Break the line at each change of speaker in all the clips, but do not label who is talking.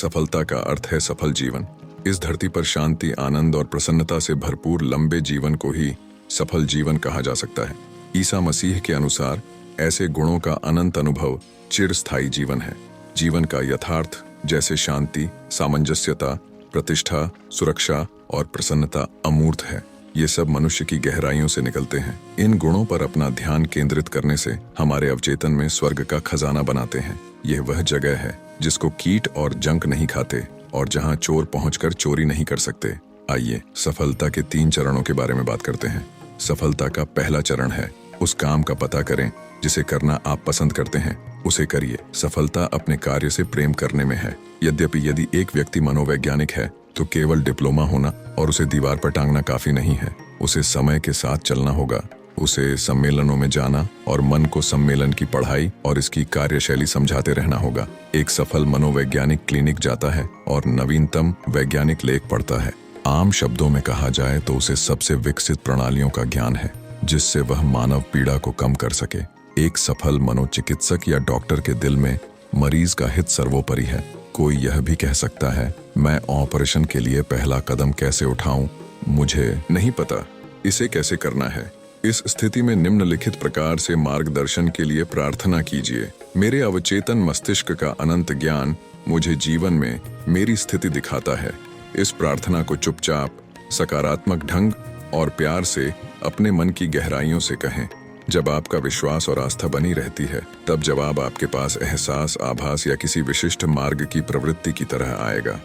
सफलता का अर्थ है सफल जीवन। इस धरती पर शांति, आनंद और प्रसन्नता से भरपूर लंबे जीवन को ही सफल जीवन कहा जा सकता है। ईसा मसीह के अनुसार ऐसे गुणों का अनंत अनुभव चिरस्थायी जीवन है। जीवन का यथार्थ जैसे शांति, सामंजस्यता, प्रतिष्ठा, सुरक्षा और प्रसन्नता अमूर्त है। ये सब मनुष्य की गहराइयों से निकलते हैं। इन गुणों पर अपना ध्यान केंद्रित करने से हमारे अवचेतन में स्वर्ग का खजाना बनाते हैं। यह वह जगह है जिसको कीट और जंक नहीं खाते और जहां चोर पहुंचकर चोरी नहीं कर सकते। आइए सफलता के 3 चरणों के बारे में बात करते हैं। सफलता का पहला चरण है उस काम का पता करें जिसे करना आप पसंद करते हैं, उसे करिए। सफलता अपने कार्य से प्रेम करने में है। यदि एक व्यक्ति मनोवैज्ञानिक है तो केवल डिप्लोमा होना और उसे दीवार पर टांगना काफी नहीं है। उसे समय के साथ चलना होगा। उसे सम्मेलनों में जाना और मन को सम्मेलन की पढ़ाई और इसकी कार्यशैली समझाते रहना होगा। एक सफल मनोवैज्ञानिक क्लिनिक जाता है और नवीनतम वैज्ञानिक लेख पढ़ता है। आम शब्दों में कहा जाए तो उसे सबसे विकसित प्रणालियों का ज्ञान है जिससे वह मानव पीड़ा को कम कर सके। एक सफल मनोचिकित्सक या डॉक्टर के दिल में मरीज का हित सर्वोपरि है। कोई यह भी कह सकता है, मैं ऑपरेशन के लिए पहला कदम कैसे उठाऊं, मुझे नहीं पता इसे कैसे करना है। इस स्थिति में निम्नलिखित प्रकार से मार्गदर्शन के लिए प्रार्थना कीजिए। मेरे अवचेतन मस्तिष्क का अनंत ज्ञान मुझे जीवन में मेरी स्थिति दिखाता है। इस प्रार्थना को चुपचाप, सकारात्मक ढंग और प्यार से अपने मन की गहराइयों से कहें। जब आपका विश्वास और आस्था बनी रहती है तब जवाब आपके पास एहसास, आभास या किसी विशिष्ट मार्ग की प्रवृत्ति की तरह आएगा।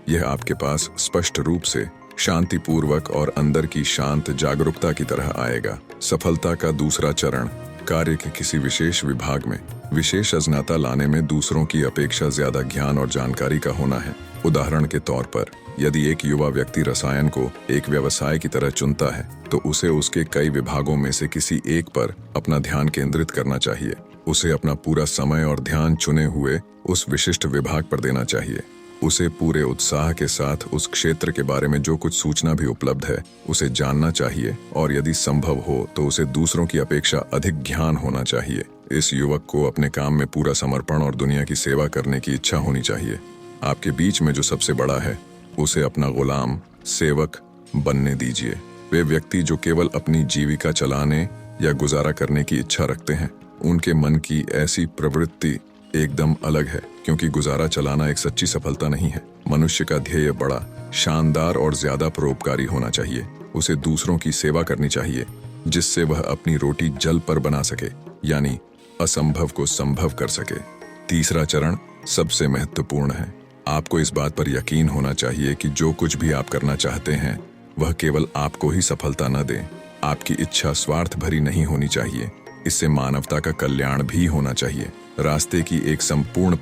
यह आपके पास स्पष्ट रूप से, शांतिपूर्वक और अंदर की शांत जागरूकता की तरह आएगा। सफलता का दूसरा चरण कार्य के किसी विशेष विभाग में विशेष अज्ञाता लाने में दूसरों की अपेक्षा ज्यादा ज्ञान और जानकारी का होना है। उदाहरण के तौर पर, यदि एक युवा व्यक्ति रसायन को एक व्यवसाय की तरह चुनता है तो उसे उसके कई विभागों में से किसी एक पर अपना ध्यान केंद्रित करना चाहिए। उसे अपना पूरा समय और ध्यान चुने हुए उस विशिष्ट विभाग पर देना चाहिए। उसे पूरे उत्साह के साथ उस क्षेत्र के बारे में जो कुछ सूचना भी उपलब्ध है उसे जानना चाहिए और यदि संभव हो तो उसे दूसरों की अपेक्षा अधिक ज्ञान होना चाहिए। इस युवक को अपने काम में पूरा समर्पण और दुनिया की सेवा करने की इच्छा होनी चाहिए। आपके बीच में जो सबसे बड़ा है उसे अपना गुलाम, सेवक बनने दीजिए। वे व्यक्ति जो केवल अपनी जीविका चलाने या गुजारा करने की इच्छा रखते हैं, उनके मन की ऐसी प्रवृत्ति एकदम अलग है, क्योंकि गुजारा चलाना एक सच्ची सफलता नहीं है। मनुष्य का ध्येय बड़ा, शानदार और ज्यादा परोपकारी होना चाहिए। उसे दूसरों की सेवा करनी चाहिए जिससे वह अपनी रोटी जल पर बना सके, यानी असंभव को संभव कर सके। तीसरा चरण सबसे महत्वपूर्ण है। आपको इस बात पर यकीन होना चाहिए कि जो कुछ भी आप करना चाहते हैं वह केवल आपको ही सफलता न दे। आपकी इच्छा स्वार्थ भरी नहीं होनी चाहिए, इससे मानवता का कल्याण भी होना चाहिए। रास्ते की एक संपूर्ण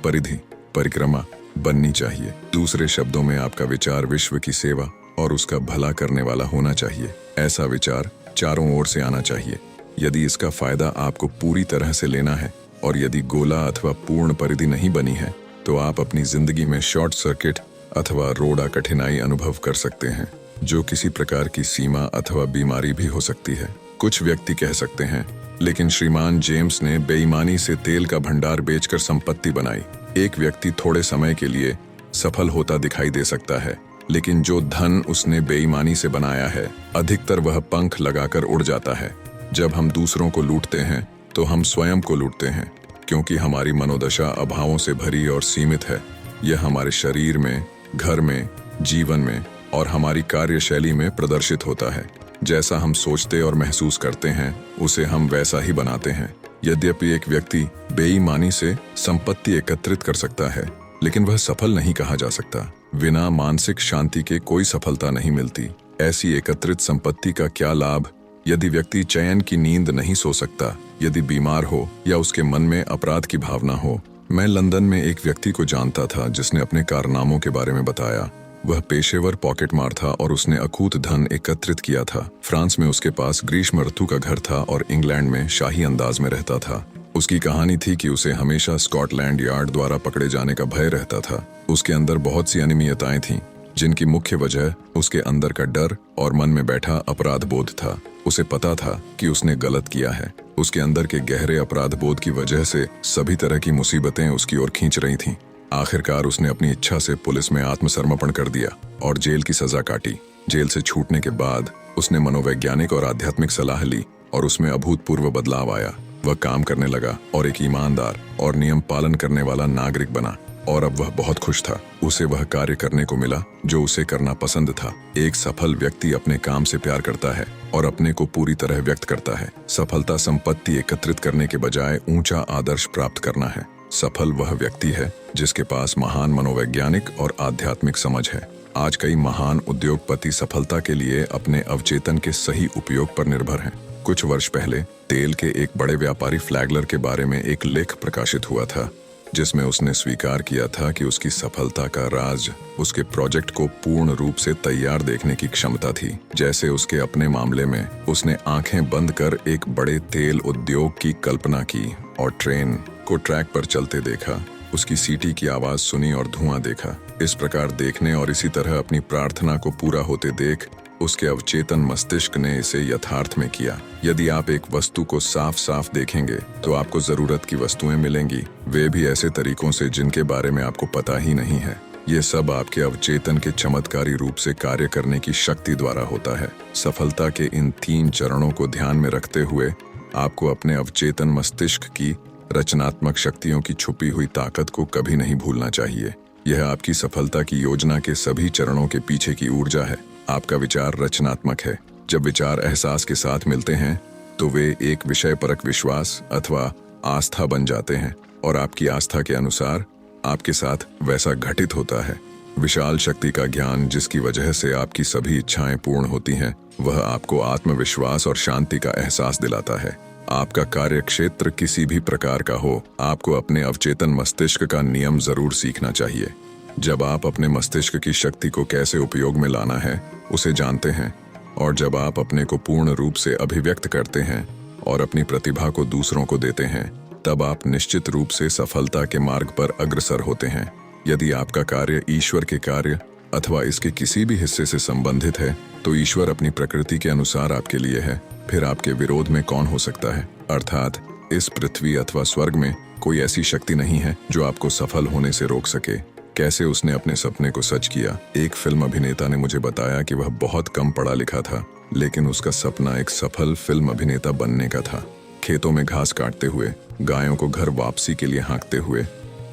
परिक्रमा बननी चाहिए। दूसरे शब्दों में आपका विचार विश्व की सेवा और उसका भला करने वाला होना चाहिए। ऐसा विचार चारों ओर से आना चाहिए। यदि इसका फायदा आपको पूरी तरह से लेना है और यदि गोला अथवा पूर्ण परिधि नहीं बनी है तो आप अपनी जिंदगी में शॉर्ट सर्किट अथवा रोड़ा कठिनाई अनुभव कर सकते हैं, जो किसी प्रकार की सीमा अथवा बीमारी भी हो सकती है। कुछ व्यक्ति कह सकते हैं, लेकिन श्रीमान जेम्स ने बेईमानी से तेल का भंडार बेचकर संपत्ति बनाई। एक व्यक्ति थोड़े समय के लिए सफल होता दिखाई दे सकता है, लेकिन जो धन उसने बेईमानी से बनाया है अधिकतर वह पंख लगाकर उड़ जाता है। जब हम दूसरों को लूटते हैं तो हम स्वयं को लूटते हैं, क्योंकि हमारी मनोदशा अभावों से भरी और सीमित है। यह हमारे शरीर में, घर में, जीवन में और हमारी कार्यशैली में प्रदर्शित होता है। जैसा हम सोचते और महसूस करते हैं उसे हम वैसा ही बनाते हैं। यद्यपि एक व्यक्ति बेईमानी से संपत्ति एकत्रित कर सकता है, लेकिन वह सफल नहीं कहा जा सकता। बिना मानसिक शांति के कोई सफलता नहीं मिलती। ऐसी एकत्रित संपत्ति का क्या लाभ यदि व्यक्ति चैन की नींद नहीं सो सकता, यदि बीमार हो या उसके मन में अपराध की भावना हो। मैं लंदन में एक व्यक्ति को जानता था जिसने अपने कारनामों के बारे में बताया। वह पेशेवर पॉकेटमार था और उसने अकूत धन एकत्रित किया था। फ्रांस में उसके पास ग्रीष्म ऋतु का घर था और इंग्लैंड में शाही अंदाज में रहता था। उसकी कहानी थी कि उसे हमेशा स्कॉटलैंड यार्ड द्वारा पकड़े जाने का भय रहता था। उसके अंदर बहुत सी अनियमितताएं थीं, जिनकी मुख्य वजह उसके अंदर का डर और मन में बैठा अपराध बोध था। उसे पता था कि उसने गलत किया है। उसके अंदर के गहरे अपराध बोध की वजह से सभी तरह की मुसीबतें उसकी ओर खींच रही थीं। आखिरकार उसने अपनी इच्छा से पुलिस में आत्मसमर्पण कर दिया और जेल की सजा काटी। जेल से छूटने के बाद उसने मनोवैज्ञानिक और आध्यात्मिक सलाह ली और उसमें अभूतपूर्व बदलाव आया। वह काम करने लगा और एक ईमानदार और नियम पालन करने वाला नागरिक बना और अब वह बहुत खुश था। उसे वह कार्य करने को मिला जो उसे करना पसंद था। एक सफल व्यक्ति अपने काम से प्यार करता है और अपने को पूरी तरह व्यक्त करता है। सफलता संपत्ति एकत्रित करने के बजाय ऊंचा आदर्श प्राप्त करना है। सफल वह व्यक्ति है जिसके पास महान मनोवैज्ञानिक और आध्यात्मिक समझ है। आज कई महान उद्योगपति सफलता के लिए अपने अवचेतन के सही उपयोग पर निर्भर हैं। कुछ वर्ष पहले तेल के एक बड़े व्यापारी फ्लैगलर के बारे में एक लेख प्रकाशित हुआ था जिसमें उसने स्वीकार किया था कि उसकी सफलता का राज उसके प्रोजेक्ट को पूर्ण रूप से तैयार देखने की क्षमता थी। जैसे उसके अपने मामले में उसने आंखें बंद कर एक बड़े तेल उद्योग की कल्पना की और ट्रेन को ट्रैक पर चलते देखा, उसकी सीटी की आवाज सुनी और धुआं देखा। इस प्रकार देखने और इसी तरह अपनी प्रार्थना को पूरा होते देख उसके अवचेतन मस्तिष्क ने इसे यथार्थ में किया। यदि आप एक वस्तु को साफ साफ देखेंगे तो आपको जरूरत की वस्तुएं मिलेंगी, वे भी ऐसे तरीकों से जिनके बारे में आपको पता ही नहीं है। ये सब आपके अवचेतन के चमत्कारी रूप से कार्य करने की शक्ति द्वारा होता है। सफलता के इन 3 चरणों को ध्यान में रखते हुए आपको अपने अवचेतन मस्तिष्क की रचनात्मक शक्तियों की छुपी हुई ताकत को कभी नहीं भूलना चाहिए। यह आपकी सफलता की योजना के सभी चरणों के पीछे की ऊर्जा है। आपका विचार रचनात्मक है। जब विचार एहसास के साथ मिलते हैं तो वे एक विषय परक विश्वास अथवा आस्था बन जाते हैं और आपकी आस्था के अनुसार आपके साथ वैसा घटित होता है। विशाल शक्ति का ज्ञान जिसकी वजह से आपकी सभी इच्छाएं पूर्ण होती हैं, वह आपको आत्मविश्वास और शांति का एहसास दिलाता है। आपका कार्य क्षेत्र किसी भी प्रकार का हो, आपको अपने अवचेतन मस्तिष्क का नियम जरूर सीखना चाहिए। जब आप अपने मस्तिष्क की शक्ति को कैसे उपयोग में लाना है उसे जानते हैं और जब आप अपने को पूर्ण रूप से अभिव्यक्त करते हैं और अपनी प्रतिभा को दूसरों को देते हैं, तब आप निश्चित रूप से सफलता के मार्ग पर अग्रसर होते हैं। यदि आपका कार्य ईश्वर के कार्य अथवा इसके किसी भी हिस्से से संबंधित है तो ईश्वर अपनी प्रकृति के अनुसार आपके लिए है, फिर आपके विरोध में कौन हो सकता है। अर्थात इस पृथ्वी अथवा स्वर्ग में कोई ऐसी शक्ति नहीं है जो आपको सफल होने से रोक सके। कैसे उसने अपने सपने को सच किया। एक फिल्म अभिनेता ने मुझे बताया कि वह बहुत कम पढ़ा लिखा था, लेकिन उसका सपना एक सफल फिल्म अभिनेता बनने का था। खेतों में घास काटते हुए, गायों को घर वापसी के लिए हाँकते हुए,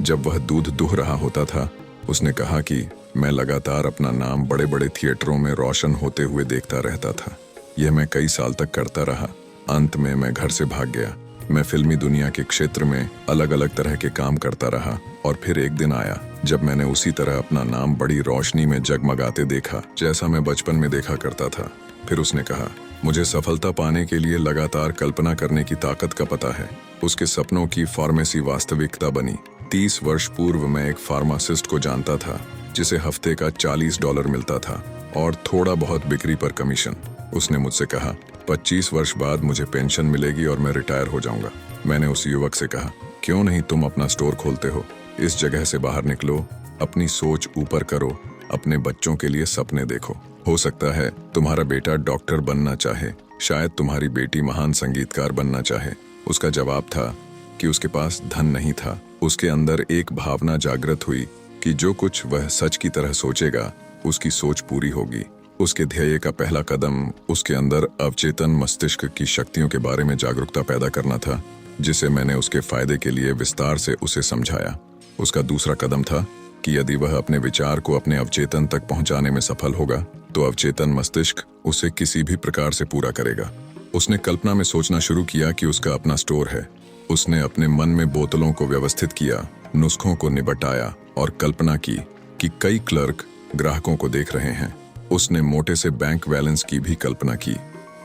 जब वह दूध दुह रहा होता था, उसने कहा कि मैं लगातार अपना नाम बड़े बड़े थिएटरों में रोशन होते हुए देखता रहता था। यह मैं कई साल तक करता रहा। अंत में मैं घर से भाग गया। मैं फिल्मी दुनिया के क्षेत्र में अलग अलग तरह के काम करता रहा और फिर एक दिन आया जब मैंने उसी तरह अपना नाम बड़ी रोशनी में जगमगाते देखा जैसा मैं बचपन में देखा करता था। फिर उसने कहा, मुझे सफलता पाने के लिए लगातार कल्पना करने की ताकत का पता है। उसके सपनों की फार्मेसी वास्तविकता बनी। 30 वर्ष पूर्व मैं एक फार्मासिस्ट को जानता था जिसे हफ्ते का $40 मिलता था और थोड़ा बहुत बिक्री पर कमीशन। उसने मुझसे कहा, 25 वर्ष बाद मुझे पेंशन मिलेगी और मैं रिटायर हो जाऊंगा। मैंने उस युवक से कहा, क्यों नहीं तुम अपना स्टोर खोलते हो? इस जगह से बाहर निकलो, अपनी सोच ऊपर करो, अपने बच्चों के लिए सपने देखो। हो सकता है तुम्हारा बेटा डॉक्टर बनना चाहे, शायद तुम्हारी बेटी महान संगीतकार बनना चाहे। उसका जवाब था कि उसके पास धन नहीं था। उसके अंदर एक भावना जागृत हुई कि जो कुछ वह सच की तरह सोचेगा उसकी सोच पूरी होगी। उसके ध्येय का पहला कदम उसके अंदर अवचेतन मस्तिष्क की शक्तियों के बारे में जागरूकता पैदा करना था, जिसे मैंने उसके फायदे के लिए विस्तार से उसे समझाया। उसका दूसरा कदम था कि यदि वह अपने विचार को अपने अवचेतन तक पहुंचाने में सफल होगा तो अवचेतन मस्तिष्क उसे किसी भी प्रकार से पूरा करेगा। उसने कल्पना में सोचना शुरू किया कि उसका अपना स्टोर है। उसने अपने मन में बोतलों को व्यवस्थित किया, नुस्खों को निबटाया और कल्पना की कि कई क्लर्क ग्राहकों को देख रहे हैं। उसने मोटे से बैंक बैलेंस की भी कल्पना की।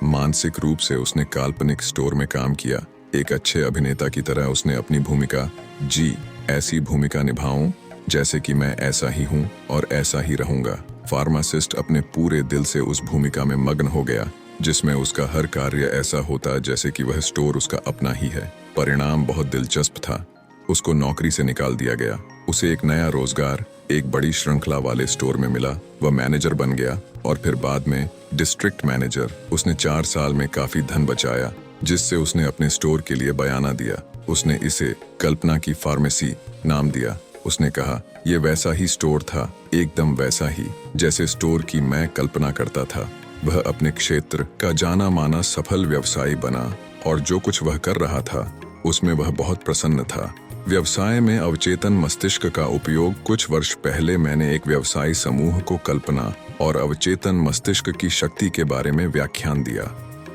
मानसिक रूप से उसने काल्पनिक स्टोर में काम किया। एक अच्छे अभिनेता की तरह उसने अपनी भूमिका जी, ऐसी भूमिका निभाऊं जैसे कि मैं ऐसा ही हूं और ऐसा ही रहूंगा। फार्मासिस्ट अपने पूरे दिल से उस भूमिका में मग्न हो गया जिसमें उसका हर कार्य ऐसा होता जैसे कि वह स्टोर उसका अपना ही है। परिणाम बहुत दिलचस्प था। उसको नौकरी से निकाल दिया गया। उसे एक नया रोजगार एक बड़ी श्रृंखला वाले स्टोर में मिला। वह मैनेजर बन गया और फिर बाद में डिस्ट्रिक्ट मैनेजर। उसने 4 साल में काफी धन बचाया जिससे उसने अपने स्टोर के लिए बयाना दिया। उसने इसे कल्पना की फार्मेसी नाम दिया। उसने कहा, यह वैसा ही स्टोर था, एकदम वैसा ही जैसे स्टोर की मैं कल्पना करता था। वह अपने क्षेत्र का जाना माना सफल व्यवसायी बना और जो कुछ वह कर रहा था उसमें वह बहुत प्रसन्न था। व्यवसाय में अवचेतन मस्तिष्क का उपयोग। कुछ वर्ष पहले मैंने एक व्यवसायी समूह को कल्पना और अवचेतन मस्तिष्क की शक्ति के बारे में व्याख्यान दिया।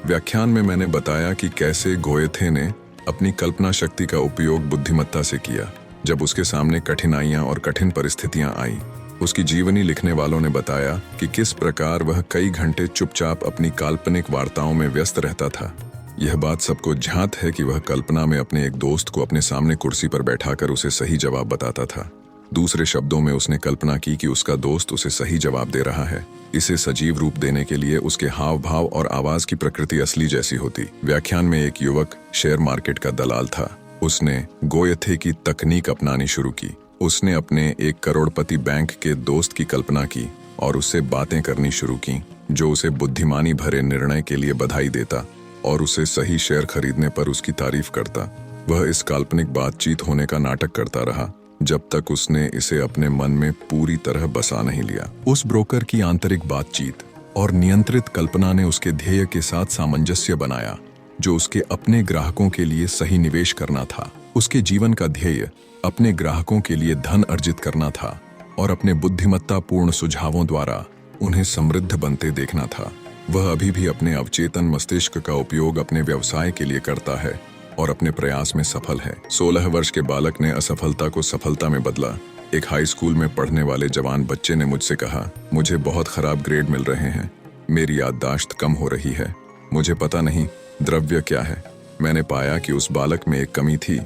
व्याख्यान में मैंने बताया कि कैसे गोएथे ने अपनी कल्पना शक्ति का उपयोग बुद्धिमत्ता से किया जब उसके सामने कठिनाइयां और कठिन परिस्थितियां आईं। उसकी जीवनी लिखने वालों ने बताया कि किस प्रकार वह कई घंटे चुपचाप अपनी काल्पनिक वार्ताओं में व्यस्त रहता था। यह बात सबको ज्ञात है कि वह कल्पना में अपने एक दोस्त को अपने सामने कुर्सी पर बैठाकर उसे सही जवाब बताता था। दूसरे शब्दों में उसने कल्पना की कि उसका दोस्त उसे सही जवाब दे रहा है। इसे सजीव रूप देने के लिए उसके हाव भाव और आवाज की प्रकृति असली जैसी होती। व्याख्यान में एक युवक शेयर मार्केट का दलाल था। उसने गोएथे की तकनीक अपनानी शुरू की। उसने अपने एक करोड़पति बैंक के दोस्त की कल्पना की और उससे बातें करनी शुरू की, जो उसे बुद्धिमानी भरे निर्णय के लिए बधाई देता और उसे सही शेयर खरीदने पर उसकी तारीफ करता। वह इस काल्पनिक बातचीत होने का नाटक करता रहा जब तक उसने इसे अपने मन में पूरी तरह बसा नहीं लिया। उस ब्रोकर की आंतरिक बातचीत और नियंत्रित कल्पना ने उसके ध्येय के साथ सामंजस्य बनाया, जो उसके अपने ग्राहकों के लिए सही निवेश करना था। उसके जीवन का ध्येय अपने ग्राहकों के लिए धन अर्जित करना था और अपने बुद्धिमत्तापूर्ण सुझावों द्वारा उन्हें समृद्ध बनते देखना था। वह अभी भी अपने अवचेतन मस्तिष्क का उपयोग अपने व्यवसाय के लिए करता है और अपने प्रयास में सफल है। 16 वर्ष के बालक ने असफलता को सफलता में बदला। एक हाई स्कूल में पढ़ने वाले जवान बच्चे ने मुझसे कहा, मुझे बहुत खराब ग्रेड मिल रहे हैं, मेरी याददाश्त कम हो रही है, मुझे पता नहीं द्रव्य क्या है। मैंने पाया कि उस बालक में एक कमी थी।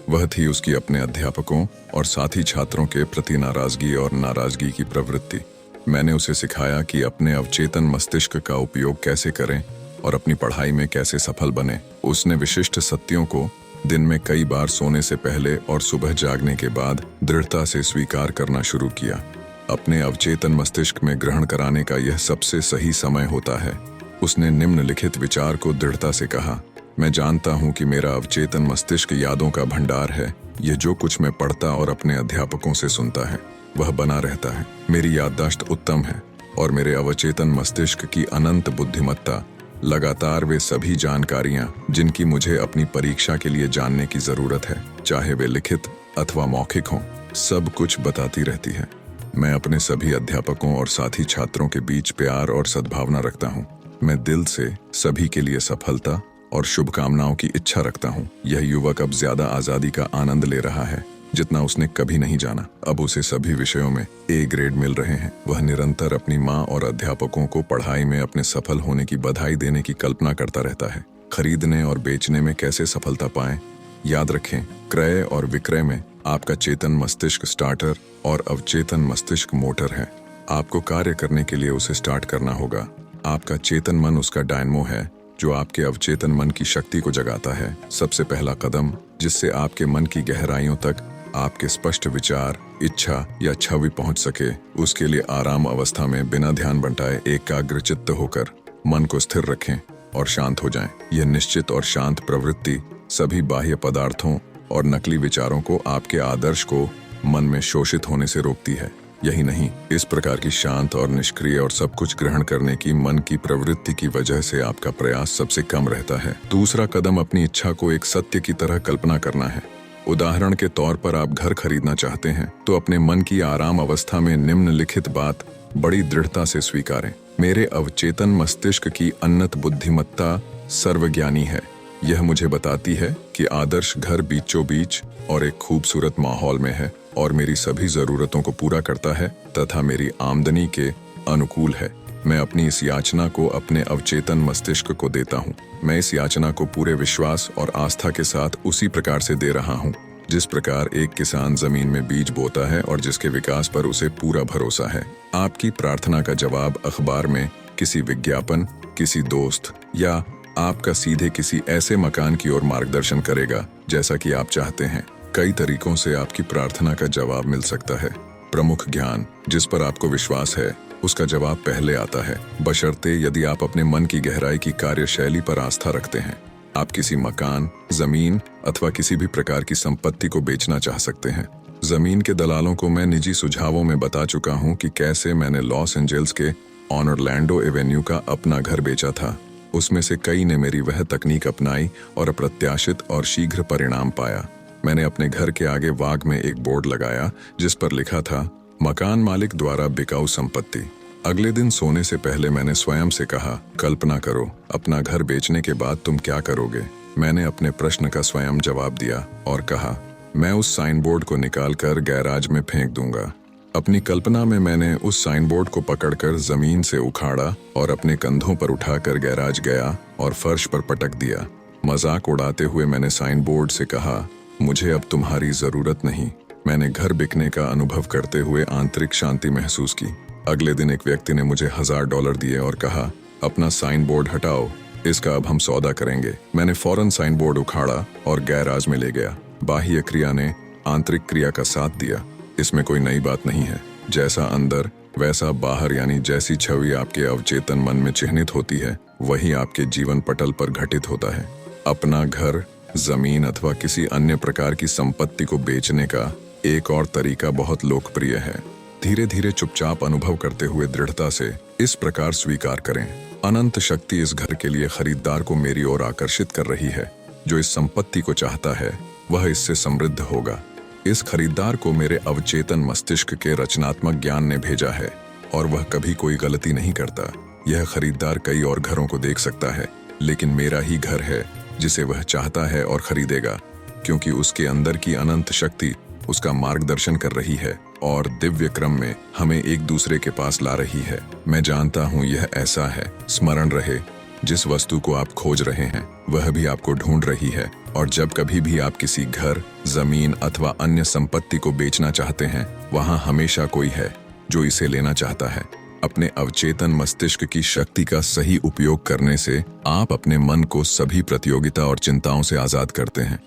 वह थी उसकी अपने अध्यापकों और साथी छात्रों के प्रति नाराजगी और नाराजगी की प्रवृत्ति। मैंने उसे सिखाया कि अपने अवचेतन मस्तिष्क का उपयोग कैसे करें और अपनी पढ़ाई में कैसे सफल बने। उसने विशिष्ट सत्यों को दिन में कई बार सोने से पहले और सुबह जागने के बाद दृढ़ता से स्वीकार करना शुरू किया। अपने अवचेतन मस्तिष्क में ग्रहण कराने का यह सबसे सही समय होता है। उसने निम्नलिखित विचार को दृढ़ता से कहा, मैं जानता हूं कि मेरा अवचेतन मस्तिष्क यादों का भंडार है। यह जो कुछ मैं पढ़ता और अपने अध्यापकों से सुनता है वह बना रहता है। मेरी याददाश्त उत्तम है और मेरे अवचेतन मस्तिष्क की अनंत बुद्धिमत्ता लगातार वे सभी जानकारियां जिनकी मुझे अपनी परीक्षा के लिए जानने की जरूरत है, चाहे वे लिखित अथवा मौखिक हों, सब कुछ बताती रहती है। मैं अपने सभी अध्यापकों और साथी छात्रों के बीच प्यार और सद्भावना रखता हूँ। मैं दिल से सभी के लिए सफलता और शुभकामनाओं की इच्छा रखता हूँ। यह युवक अब ज्यादा आजादी का आनंद ले रहा है जितना उसने कभी नहीं जाना। अब उसे सभी विषयों में ए ग्रेड मिल रहे हैं। वह निरंतर अपनी माँ और अध्यापकों को पढ़ाई में अपने सफल होने की बधाई देने की कल्पना करता रहता है। खरीदने और बेचने में कैसे सफलता पाएं? याद रखें, क्रय और विक्रय में आपका चेतन मस्तिष्क स्टार्टर और अवचेतन मस्तिष्क मोटर है। आपको कार्य करने के लिए उसे स्टार्ट करना होगा। आपका चेतन मन उसका डायनमो है जो आपके अवचेतन मन की शक्ति को जगाता है। सबसे पहला कदम जिससे आपके मन की गहराइयों तक आपके स्पष्ट विचार, इच्छा या छवि पहुंच सके, उसके लिए आराम अवस्था में बिना ध्यान बंटाए एकाग्रचित्त होकर मन को स्थिर रखें और शांत हो जाएं। यह निश्चित और शांत प्रवृत्ति सभी बाह्य पदार्थों और नकली विचारों को आपके आदर्श को मन में शोषित होने से रोकती है। यही नहीं, इस प्रकार की शांत और निष्क्रिय और सब कुछ ग्रहण करने की मन की प्रवृत्ति की वजह से आपका प्रयास सबसे कम रहता है। दूसरा कदम अपनी इच्छा को एक सत्य की तरह कल्पना करना है। उदाहरण के तौर पर आप घर खरीदना चाहते हैं तो अपने मन की आराम अवस्था में निम्नलिखित बात बड़ी दृढ़ता से स्वीकारें। मेरे अवचेतन मस्तिष्क की अनंत बुद्धिमत्ता सर्वज्ञानी है। यह मुझे बताती है कि आदर्श घर बीचों बीच और एक खूबसूरत माहौल में है और मेरी सभी जरूरतों को पूरा करता है तथा मेरी आमदनी के अनुकूल है। मैं अपनी इस याचना को अपने अवचेतन मस्तिष्क को देता हूँ। मैं इस याचना को पूरे विश्वास और आस्था के साथ उसी प्रकार से दे रहा हूँ जिस प्रकार एक किसान जमीन में बीज बोता है और जिसके विकास पर उसे पूरा भरोसा है। आपकी प्रार्थना का जवाब अखबार में किसी विज्ञापन, किसी दोस्त या आपका सीधे किसी ऐसे मकान की ओर मार्गदर्शन करेगा जैसा कि आप चाहते हैं। कई तरीकों से आपकी प्रार्थना का जवाब मिल सकता है। प्रमुख ज्ञान जिस पर आपको विश्वास है उसका जवाब पहले आता है, बशर्ते यदि आप अपने मन की गहराई की कार्यशैली पर आस्था रखते हैं। आप किसी मकान, जमीन अथवा किसी भी प्रकार की संपत्ति को बेचना चाह सकते हैं। जमीन के दलालों को मैं निजी सुझावों में बता चुका हूं कि कैसे मैंने लॉस एंजल्स के ऑन ऑरलैंडो एवेन्यू का अपना घर बेचा था। उसमें से कई ने मेरी वह तकनीक अपनाई और अप्रत्याशित और शीघ्र परिणाम पाया। मैंने अपने घर के आगे वाग में एक बोर्ड लगाया जिस पर लिखा था, मकान मालिक द्वारा बिकाऊ संपत्ति। अगले दिन सोने से पहले मैंने स्वयं से कहा, कल्पना करो अपना घर बेचने के बाद तुम क्या करोगे। मैंने अपने प्रश्न का स्वयं जवाब दिया और कहा, मैं उस साइन बोर्ड को निकालकर गैराज में फेंक दूंगा। अपनी कल्पना में मैंने उस साइन बोर्ड को पकड़कर जमीन से उखाड़ा और अपने कंधों पर उठाकर गैराज गया और फर्श पर पटक दिया। मजाक उड़ाते हुए मैंने साइन बोर्ड से कहा, मुझे अब तुम्हारी जरूरत नहीं। मैंने घर बिकने का अनुभव करते हुए आंतरिक शांति महसूस की। अगले दिन एक व्यक्ति ने मुझे $1000 दिए और कहा, अपना साइन बोर्ड हटाओ, इसका अब हम सौदा करेंगे। मैंने फौरन साइन बोर्ड उखाड़ा और गैराज में ले गया। बाह्य क्रिया ने आंतरिक क्रिया का साथ दिया। इसमें कोई नई बात नहीं है। जैसा अंदर वैसा बाहर, यानी जैसी छवि आपके अवचेतन मन में चिह्नित होती है वही आपके जीवन पटल पर घटित होता है। अपना घर, जमीन अथवा किसी अन्य प्रकार की संपत्ति को बेचने का एक और तरीका बहुत लोकप्रिय है। धीरे धीरे चुपचाप अनुभव करते हुए दृढ़ता से इस प्रकार स्वीकार करें, अनंत शक्ति इस घर के लिए खरीदार को मेरी ओर आकर्षित कर रही है। जो इस संपत्ति को चाहता है वह इससे समृद्ध होगा। इस खरीदार को मेरे अवचेतन मस्तिष्क के रचनात्मक ज्ञान ने भेजा है और वह कभी कोई गलती नहीं करता। यह खरीदार कई और घरों को देख सकता है, लेकिन मेरा ही घर है जिसे वह चाहता है और खरीदेगा, क्योंकि उसके अंदर की अनंत शक्ति उसका मार्गदर्शन कर रही है और दिव्य क्रम में हमें एक दूसरे के पास ला रही है। मैं जानता हूँ यह ऐसा है। स्मरण रहे, जिस वस्तु को आप खोज रहे हैं वह भी आपको ढूंढ रही है, और जब कभी भी आप किसी घर, जमीन अथवा अन्य संपत्ति को बेचना चाहते हैं, वहां हमेशा कोई है जो इसे लेना चाहता है। अपने अवचेतन मस्तिष्क की शक्ति का सही उपयोग करने से आप अपने मन को सभी प्रतियोगिता और चिंताओं से आजाद करते हैं।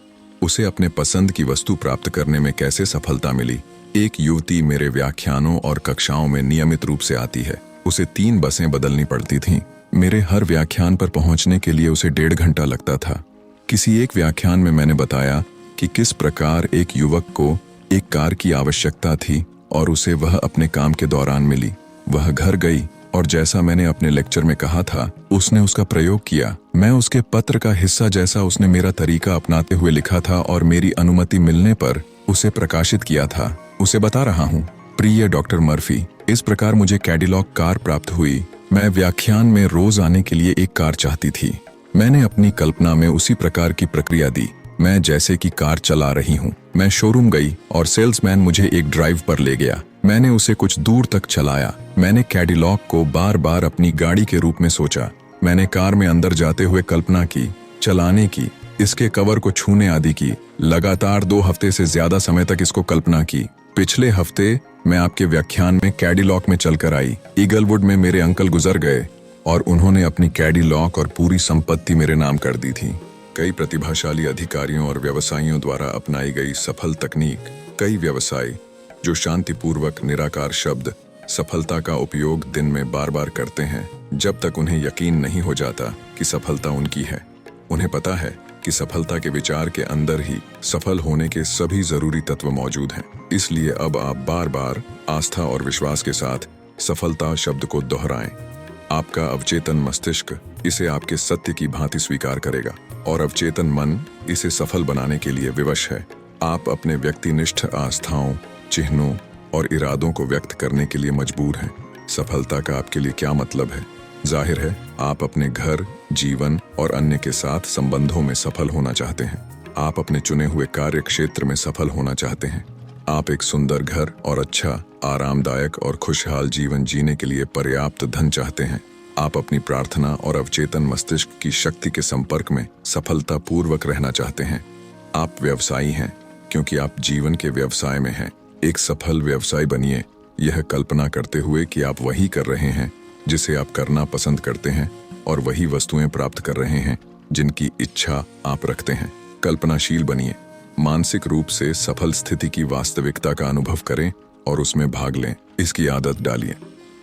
उसे अपने पसंद की वस्तु प्राप्त करने में कैसे सफलता मिली। एक युवती मेरे व्याख्यानों और कक्षाओं में नियमित रूप से आती है। उसे 3 बसें बदलनी पड़ती थीं। मेरे हर व्याख्यान पर पहुंचने के लिए उसे 1.5 घंटा लगता था। किसी एक व्याख्यान में मैंने बताया कि किस प्रकार एक युवक को एक कार की आवश्यकता थी और उसे वह अपने काम के दौरान मिली। वह घर गई और जैसा मैंने अपने लेक्चर में कहा था उसने उसका प्रयोग किया। मैं उसके पत्र का हिस्सा जैसा उसने मेरा तरीका अपनाते हुए लिखा था और मेरी अनुमति मिलने पर उसे प्रकाशित किया था। उसे बता रहा हूँ, प्रिय डॉक्टर मर्फी, इस प्रकार मुझे कैडिलॉक कार प्राप्त हुई। मैं व्याख्यान में रोज आने के लिए एक कार चाहती थी। मैंने अपनी कल्पना में उसी प्रकार की प्रक्रिया दी। मैं जैसे कि कार चला रही हूँ। मैं शोरूम गई और सेल्समैन मुझे एक ड्राइव पर ले गया। मैंने उसे कुछ दूर तक चलाया। मैंने कैडिलॉक को बार बार अपनी गाड़ी के रूप में सोचा। मैंने कार में अंदर जाते हुए कल्पना की, चलाने की, इसके कवर को छूने आदि की। लगातार 2 हफ्ते से ज्यादा समय तक इसको कल्पना की। पिछले हफ्ते मैं आपके व्याख्यान में कैडिलॉक में चलकर आई। ईगलवुड में मेरे अंकल गुजर गए और उन्होंने अपनी कैडिलॉक और पूरी संपत्ति मेरे नाम कर दी थी। कई प्रतिभाशाली अधिकारियों और व्यवसायियों द्वारा अपनाई गई सफल तकनीक। कई व्यवसायी जो शांतिपूर्वक निराकार शब्द सफलता का उपयोग दिन में बार बार करते हैं जब तक उन्हें यकीन नहीं हो जाता कि सफलता उनकी है। उन्हें पता है कि सफलता के विचार के अंदर ही सफल होने के सभी जरूरी तत्व मौजूद हैं। इसलिए अब आप बार बार आस्था और विश्वास के साथ सफलता शब्द को दोहराएं। आपका अवचेतन मस्तिष्क इसे आपके सत्य की भांति स्वीकार करेगा और अवचेतन मन इसे सफल बनाने के लिए विवश है। आप अपने व्यक्तिनिष्ठ आस्थाओं, चिन्हों और इरादों को व्यक्त करने के लिए मजबूर हैं। सफलता का आपके लिए क्या मतलब है? जाहिर है आप अपने घर, जीवन और अन्य के साथ संबंधों में सफल होना चाहते हैं। आप अपने चुने हुए कार्य क्षेत्र में सफल होना चाहते हैं। आप एक सुंदर घर और अच्छा, आरामदायक और खुशहाल जीवन जीने के लिए पर्याप्त धन चाहते हैं। आप अपनी प्रार्थना और अवचेतन मस्तिष्क की शक्ति के संपर्क में सफलतापूर्वक रहना चाहते हैं। आप व्यवसायी हैं क्योंकि आप जीवन के व्यवसाय में हैं। एक सफल व्यवसायी बनिए, यह कल्पना करते हुए कि आप वही कर रहे हैं जिसे आप करना पसंद करते हैं और वही वस्तुएं प्राप्त कर रहे हैं जिनकी इच्छा आप रखते हैं। कल्पनाशील बनिए, मानसिक रूप से सफल स्थिति की वास्तविकता का अनुभव करें और उसमें भाग लें। इसकी आदत डालिए।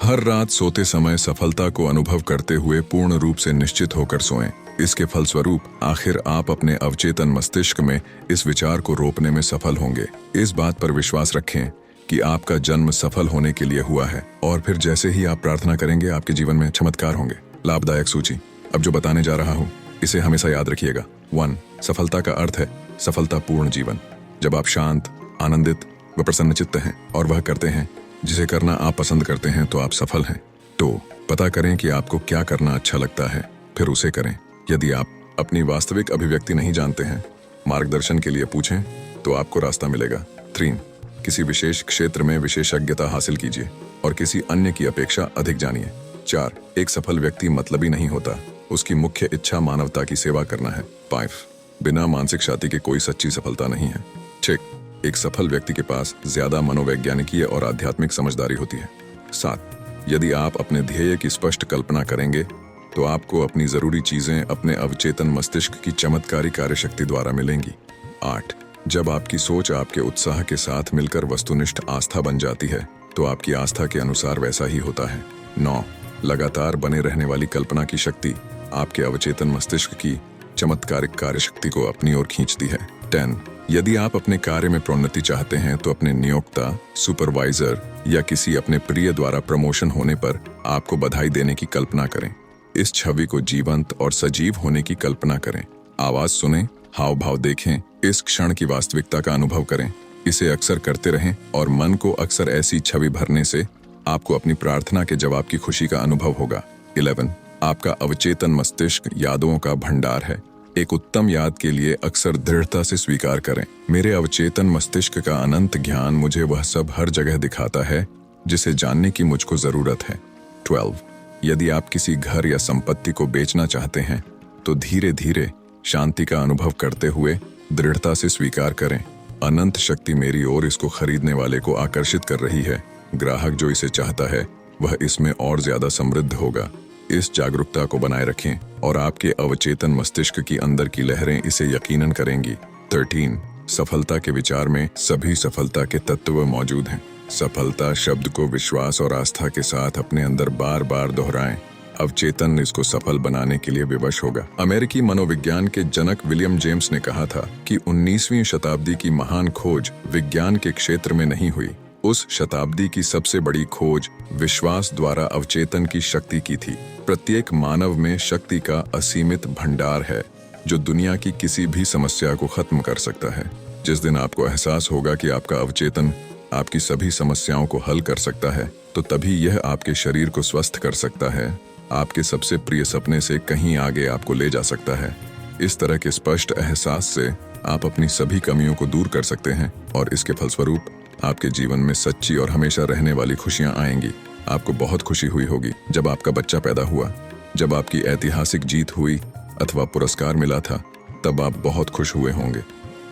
हर रात सोते समय सफलता को अनुभव करते हुए पूर्ण रूप से निश्चित होकर सोएं। इसके फलस्वरूप आखिर आप अपने अवचेतन मस्तिष्क में इस विचार को रोकने में सफल होंगे। इस बात पर विश्वास रखें कि आपका जन्म सफल होने के लिए हुआ है, और फिर जैसे ही आप प्रार्थना करेंगे आपके जीवन में चमत्कार होंगे। लाभदायक सूची अब जो बताने जा रहा हूँ इसे हमेशा याद रखिएगा। 1. सफलता का अर्थ है सफलतापूर्ण जीवन। जब आप शांत, आनंदित व प्रसन्नचित्त हैं और वह करते हैं जिसे करना आप पसंद करते हैं तो आप सफल हैं। तो पता करें कि आपको क्या करना अच्छा लगता है, फिर उसे करें। यदि आप अपनी वास्तविक अभिव्यक्ति नहीं जानते हैं, मार्गदर्शन के लिए पूछें तो आपको रास्ता मिलेगा। 3. किसी विशेष क्षेत्र में विशेषज्ञता हासिल कीजिए और किसी अन्य की अपेक्षा अधिक जानिए। 4. एक सफल व्यक्ति मतलबी नहीं होता, उसकी मुख्य इच्छा मानवता की सेवा करना है। 5. बिना मानसिक शांति के कोई सच्ची सफलता नहीं है। 6. एक सफल व्यक्ति के पास ज्यादा मनोवैज्ञानिकीय और आध्यात्मिक समझदारी होती है। 7. यदि आप अपने ध्येय की स्पष्ट कल्पना करेंगे तो आपको अपनी जरूरी चीजें अपने अवचेतन मस्तिष्क की चमत्कारी कार्यशक्ति द्वारा मिलेंगी। 8. जब आपकी सोच आपके उत्साह के साथ मिलकर वस्तुनिष्ठ आस्था बन जाती है तो आपकी आस्था के अनुसार वैसा ही होता है। 9. लगातार बने रहने वाली कल्पना की शक्ति आपके अवचेतन मस्तिष्क की चमत्कारिक कार्यशक्ति को अपनी ओर खींचती है। 10. यदि आप अपने कार्य में प्रोन्नति चाहते हैं तो अपने नियोक्ता, सुपरवाइजर या किसी अपने प्रिय द्वारा प्रमोशन होने पर आपको बधाई देने की कल्पना करें। इस छवि को जीवंत और सजीव होने की कल्पना करें। आवाज सुनें, हाव भाव देखें, इस क्षण की वास्तविकता का अनुभव करें। इसे अक्सर करते रहें और मन को अक्सर ऐसी छवि भरने से आपको अपनी प्रार्थना के जवाब की खुशी का अनुभव होगा। 11. आपका अवचेतन मस्तिष्क यादों का भंडार है। एक उत्तम याद के लिए अक्सर दृढ़ता से स्वीकार करें, मेरे अवचेतन मस्तिष्क का अनंत ज्ञान मुझे वह सब हर जगह दिखाता है जिसे जानने की मुझको जरूरत है। 12. यदि आप किसी घर या संपत्ति को बेचना चाहते हैं तो धीरे धीरे शांति का अनुभव करते हुए दृढ़ता से स्वीकार करें, अनंत शक्ति मेरी ओर इसको खरीदने वाले को आकर्षित कर रही है। ग्राहक जो इसे चाहता है वह इसमें और ज्यादा समृद्ध होगा। इस जागरूकता को बनाए रखें और आपके अवचेतन मस्तिष्क की अंदर की लहरें इसे यकीनन करेंगी। 13. सफलता के विचार में सभी सफलता के तत्व मौजूद हैं। सफलता शब्द को विश्वास और आस्था के साथ अपने अंदर बार बार दोहराएं। अवचेतन इसको सफल बनाने के लिए विवश होगा। अमेरिकी मनोविज्ञान के जनक विलियम जेम्स ने कहा था कि 19वीं शताब्दी की महान खोज विज्ञान के क्षेत्र में नहीं हुई, उस शताब्दी की सबसे बड़ी खोज विश्वास द्वारा अवचेतन की शक्ति की थी। प्रत्येक मानव में शक्ति का असीमित भंडार है जो दुनिया की किसी भी समस्या को खत्म कर सकता है। जिस दिन आपको एहसास होगा कि आपका अवचेतन आपकी सभी समस्याओं को हल कर सकता है तो तभी यह आपके शरीर को स्वस्थ कर सकता है, आपके सबसे प्रिय सपने से कहीं आगे आपको ले जा सकता है। इस तरह के स्पष्ट एहसास से आप अपनी सभी कमियों को दूर कर सकते हैं और इसके फलस्वरूप आपके जीवन में सच्ची और हमेशा रहने वाली खुशियां आएंगी। आपको बहुत खुशी हुई होगी जब आपका बच्चा पैदा हुआ, जब आपकी ऐतिहासिक जीत हुई अथवा पुरस्कार मिला था, तब आप बहुत खुश हुए होंगे।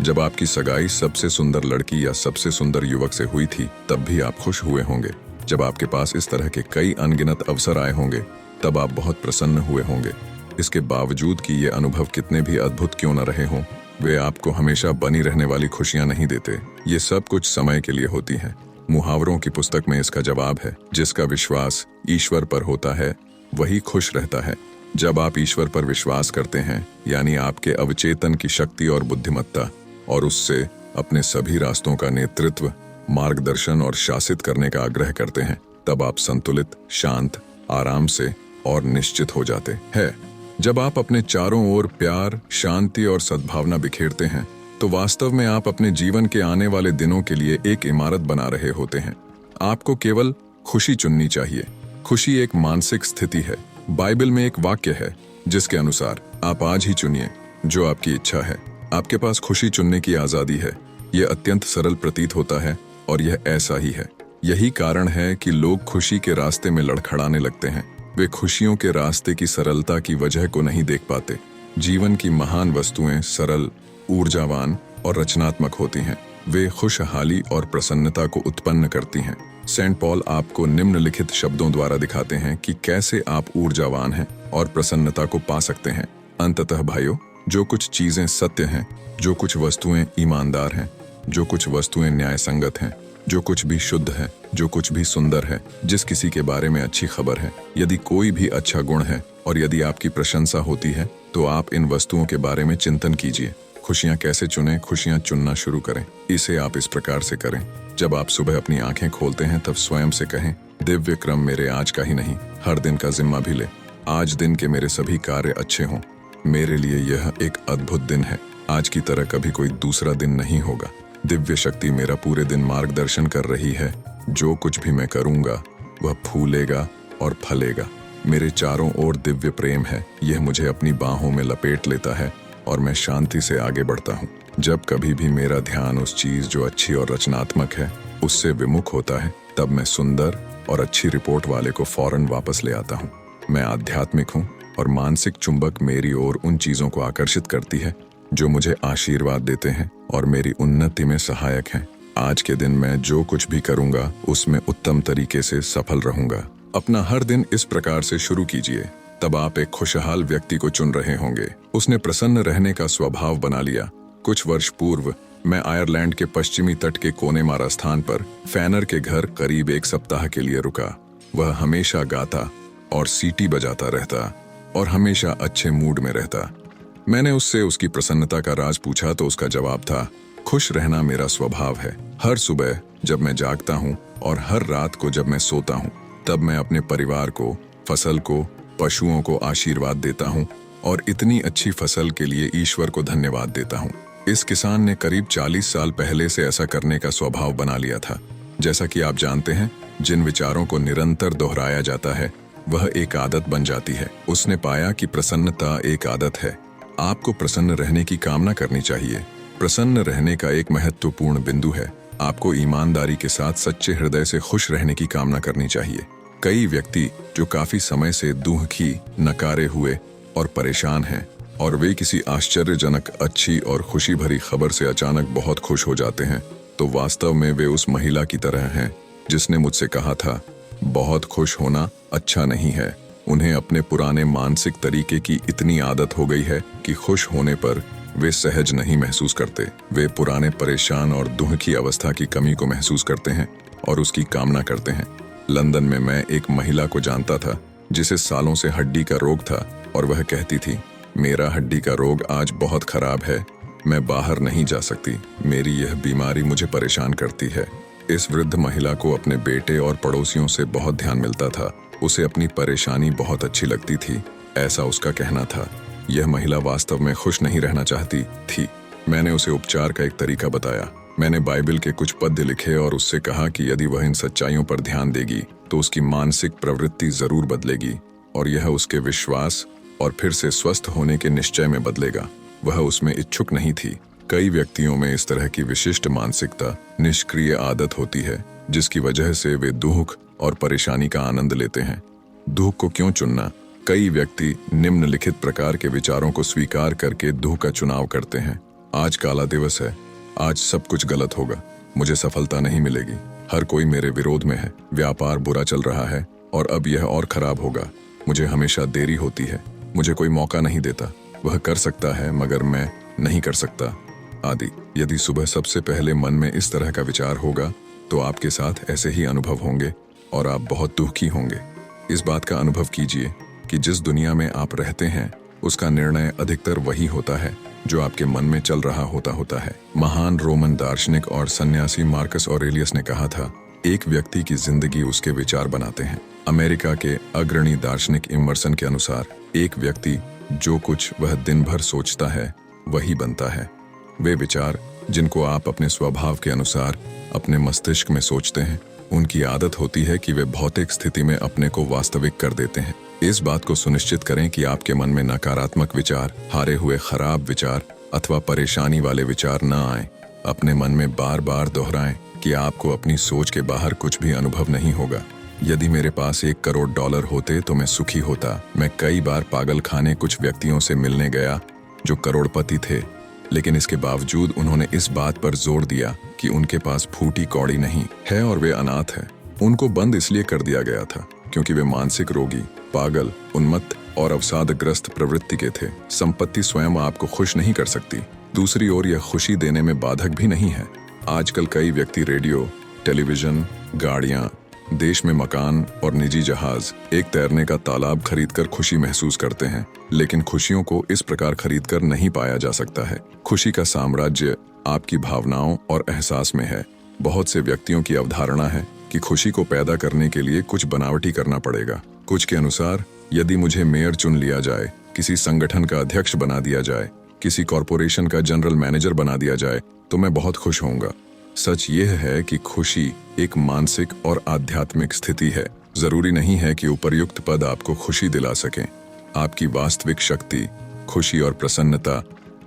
जब आपकी सगाई सबसे सुंदर लड़की या सबसे सुंदर युवक से हुई थी, तब भी आप खुश हुए होंगे। जब आपके पास इस तरह के कई अनगिनत अवसर आए होंगे, तब आप बहुत प्रसन्न हुए होंगे। इसके बावजूद कि ये अनुभव कितने भी अद्भुत क्यों न रहे हों, वे आपको हमेशा बनी रहने वाली खुशियां नहीं देते। ये सब कुछ समय के लिए होती हैं। मुहावरों की पुस्तक में इसका जवाब है, जिसका विश्वास ईश्वर पर होता है वही खुश रहता है। जब आप ईश्वर पर विश्वास करते हैं, यानी आपके अवचेतन की शक्ति और बुद्धिमत्ता, और उससे अपने सभी रास्तों का नेतृत्व, मार्गदर्शन और शासित करने का आग्रह करते हैं, तब आप संतुलित, शांत, आराम से और निश्चित हो जाते हैं। जब आप अपने चारों ओर प्यार, शांति और सद्भावना बिखेरते हैं तो वास्तव में आप अपने जीवन के आने वाले दिनों के लिए एक इमारत बना रहे होते हैं। आपको केवल खुशी चुननी चाहिए। खुशी एक मानसिक स्थिति है। बाइबल में एक वाक्य है जिसके अनुसार आप आज ही चुनिए जो आपकी इच्छा है। आपके पास खुशी चुनने की आजादी है। यह अत्यंत सरल प्रतीत होता है और यह ऐसा ही है। यही कारण है कि लोग खुशी के रास्ते में लड़खड़ाने लगते हैं। वे खुशियों के रास्ते की सरलता की वजह को नहीं देख पाते। जीवन की महान वस्तुएं सरल, ऊर्जावान और रचनात्मक होती हैं। वे खुशहाली और प्रसन्नता को उत्पन्न करती हैं। सेंट पॉल आपको निम्नलिखित शब्दों द्वारा दिखाते हैं कि कैसे आप ऊर्जावान हैं और प्रसन्नता को पा सकते हैं। अंततः भाइयों, जो कुछ चीजें सत्य हैं, जो कुछ वस्तुएं ईमानदार हैं, जो कुछ वस्तुएं न्याय संगत हैं, जो कुछ भी शुद्ध है, जो कुछ भी सुंदर है, जिस किसी के बारे में अच्छी खबर है, यदि कोई भी अच्छा गुण है और यदि आपकी प्रशंसा होती है तो आप इन वस्तुओं के बारे में चिंतन कीजिए। खुशियां कैसे चुनें? खुशियां चुनना शुरू करें। इसे आप इस प्रकार से करें, जब आप सुबह अपनी आंखें खोलते हैं तब स्वयं से कहें, दिव्य क्रम मेरे आज का ही नहीं, हर दिन का जिम्मा भी ले। आज दिन के मेरे सभी कार्य अच्छे हों। मेरे लिए यह एक अद्भुत दिन है। आज की तरह कभी कोई दूसरा दिन नहीं होगा। दिव्य शक्ति मेरा पूरे दिन मार्गदर्शन कर रही है। जो कुछ भी मैं करूंगा वह फूलेगा और फलेगा। मेरे चारों ओर दिव्य प्रेम है। यह मुझे अपनी बाहों में लपेट लेता है और मैं शांति से आगे बढ़ता हूँ। जब कभी भी मेरा ध्यान उस चीज जो अच्छी और रचनात्मक है उससे विमुख होता है, तब मैं सुंदर और अच्छी रिपोर्ट वाले को फौरन वापस ले आता हूँ। मैं आध्यात्मिक हूँ और मानसिक चुंबक मेरी ओर उन चीजों को आकर्षित करती है जो मुझे आशीर्वाद देते हैं और मेरी उन्नति में सहायक हैं। आज के दिन मैं जो कुछ भी करूंगा उसमें उत्तम तरीके से सफल रहूंगा। अपना हर दिन इस प्रकार से शुरू कीजिए, तब आप एक खुशहाल व्यक्ति को चुन रहे होंगे। उसने प्रसन्न रहने का स्वभाव बना लिया। कुछ वर्ष पूर्व मैं आयरलैंड के पश्चिमी तट के कोनेमारा स्थान पर फैनर के घर करीब एक सप्ताह के लिए रुका। वह हमेशा गाता और सीटी बजाता रहता और हमेशा अच्छे मूड में रहता। मैंने उससे उसकी प्रसन्नता का राज पूछा तो उसका जवाब था, खुश रहना मेरा स्वभाव है। हर सुबह जब मैं जागता हूँ और हर रात को जब मैं सोता हूँ, तब मैं अपने परिवार को, फसल को, पशुओं को आशीर्वाद देता हूँ और इतनी अच्छी फसल के लिए ईश्वर को धन्यवाद देता हूँ। इस किसान ने करीब 40 साल पहले से ऐसा करने का स्वभाव बना लिया था। जैसा कि आप जानते हैं, जिन विचारों को निरंतर दोहराया जाता है वह एक आदत बन जाती है। उसने पाया कि प्रसन्नता एक आदत है। आपको प्रसन्न रहने की कामना करनी चाहिए। प्रसन्न रहने का एक महत्वपूर्ण बिंदु है, आपको ईमानदारी के साथ सच्चे हृदय से खुश रहने की कामना करनी चाहिए। कई व्यक्ति जो काफी समय से दुखी, नकारे हुए और परेशान हैं और वे किसी आश्चर्यजनक अच्छी और खुशी भरी खबर से अचानक बहुत खुश हो जाते हैं, तो वास्तव में वे उस महिला की तरह हैं जिसने मुझसे कहा था, बहुत खुश होना अच्छा नहीं है। उन्हें अपने पुराने मानसिक तरीके की इतनी आदत हो गई है कि खुश होने पर वे सहज नहीं महसूस करते। वे पुराने परेशान और दुखी अवस्था की कमी को महसूस करते हैं और उसकी कामना करते हैं। लंदन में मैं एक महिला को जानता था जिसे सालों से हड्डी का रोग था और वह कहती थी, मेरा हड्डी का रोग आज बहुत खराब है, मैं बाहर नहीं जा सकती, मेरी यह बीमारी मुझे परेशान करती है। इस वृद्ध महिला को अपने बेटे और पड़ोसियों से बहुत ध्यान मिलता था। उसे अपनी परेशानी बहुत अच्छी लगती थी, ऐसा उसका कहना था। यह महिला वास्तव में खुश नहीं रहना चाहती थी। मैंने उसे उपचार का एक तरीका बताया। मैंने बाइबल के कुछ पद्य लिखे और उससे कहा कि यदि वह इन सच्चाइयों पर ध्यान देगी तो उसकी मानसिक प्रवृत्ति जरूर बदलेगी और यह उसके विश्वास और फिर से स्वस्थ होने के निश्चय में बदलेगा। वह उसमें इच्छुक नहीं थी। कई व्यक्तियों में इस तरह की विशिष्ट मानसिकता, निष्क्रिय आदत होती है जिसकी वजह से वे दुख और परेशानी का आनंद लेते हैं। दुख को क्यों चुनना? कई व्यक्ति निम्नलिखित प्रकार के विचारों को स्वीकार करके दुख का चुनाव करते हैं। आज काला दिवस है, आज सब कुछ गलत होगा, मुझे सफलता नहीं मिलेगी, हर कोई मेरे विरोध में है, व्यापार बुरा चल रहा है और अब यह और खराब होगा, मुझे हमेशा देरी होती है, मुझे कोई मौका नहीं देता, वह कर सकता है मगर मैं नहीं कर सकता, आदि। यदि सुबह सबसे पहले मन में इस तरह का विचार होगा तो आपके साथ ऐसे ही अनुभव होंगे और आप बहुत दुखी होंगे। इस बात का अनुभव कीजिए कि जिस दुनिया में आप रहते हैं उसका निर्णय अधिकतर वही होता है जो आपके मन में चल रहा होता है। महान रोमन दार्शनिक और सन्यासी मार्कस ऑरेलियस ने कहा था, एक व्यक्ति की जिंदगी उसके विचार बनाते हैं। अमेरिका के अग्रणी दार्शनिक इमर्सन के अनुसार एक व्यक्ति जो कुछ वह दिन भर सोचता है वही बनता है। वे विचार जिनको आप अपने स्वभाव के अनुसार अपने मस्तिष्क में सोचते हैं, उनकी आदत होती है कि वे भौतिक स्थिति में अपने को वास्तविक कर देते हैं। इस बात को सुनिश्चित करें कि आपके मन में नकारात्मक विचार, हारे हुए खराब विचार अथवा परेशानी वाले विचार न आए। अपने मन में बार बार दोहराएं कि आपको अपनी सोच के बाहर कुछ भी अनुभव नहीं होगा। यदि मेरे पास $1 करोड़ होते तो मैं सुखी होता। मैं कई बार पागल खाने कुछ व्यक्तियों से मिलने गया जो करोड़पति थे, लेकिन इसके बावजूद उन्होंने इस बात पर जोर दिया कि उनके पास फूटी कौड़ी नहीं है और वे अनाथ हैं। उनको बंद इसलिए कर दिया गया था क्योंकि वे मानसिक रोगी, पागल, उन्मत्त और अवसादग्रस्त प्रवृत्ति के थे। संपत्ति स्वयं आपको खुश नहीं कर सकती, दूसरी ओर यह खुशी देने में बाधक भी नहीं है। आजकल कई व्यक्ति रेडियो, टेलीविजन, गाड़ियां, देश में मकान और निजी जहाज, एक तैरने का तालाब खरीदकर खुशी महसूस करते हैं, लेकिन खुशियों को इस प्रकार खरीदकर नहीं पाया जा सकता है। खुशी का साम्राज्य आपकी भावनाओं और एहसास में है। बहुत से व्यक्तियों की अवधारणा है कि खुशी को पैदा करने के लिए कुछ बनावटी करना पड़ेगा। कुछ के अनुसार यदि मुझे मेयर चुन लिया जाए, किसी संगठन का अध्यक्ष बना दिया जाए, किसी कॉरपोरेशन का जनरल मैनेजर बना दिया जाए, तो मैं बहुत खुश होऊंगा। सच यह है कि खुशी एक मानसिक और आध्यात्मिक स्थिति है। जरूरी नहीं है कि उपर्युक्त पद आपको खुशी दिला सकें। आपकी वास्तविक शक्ति, खुशी और प्रसन्नता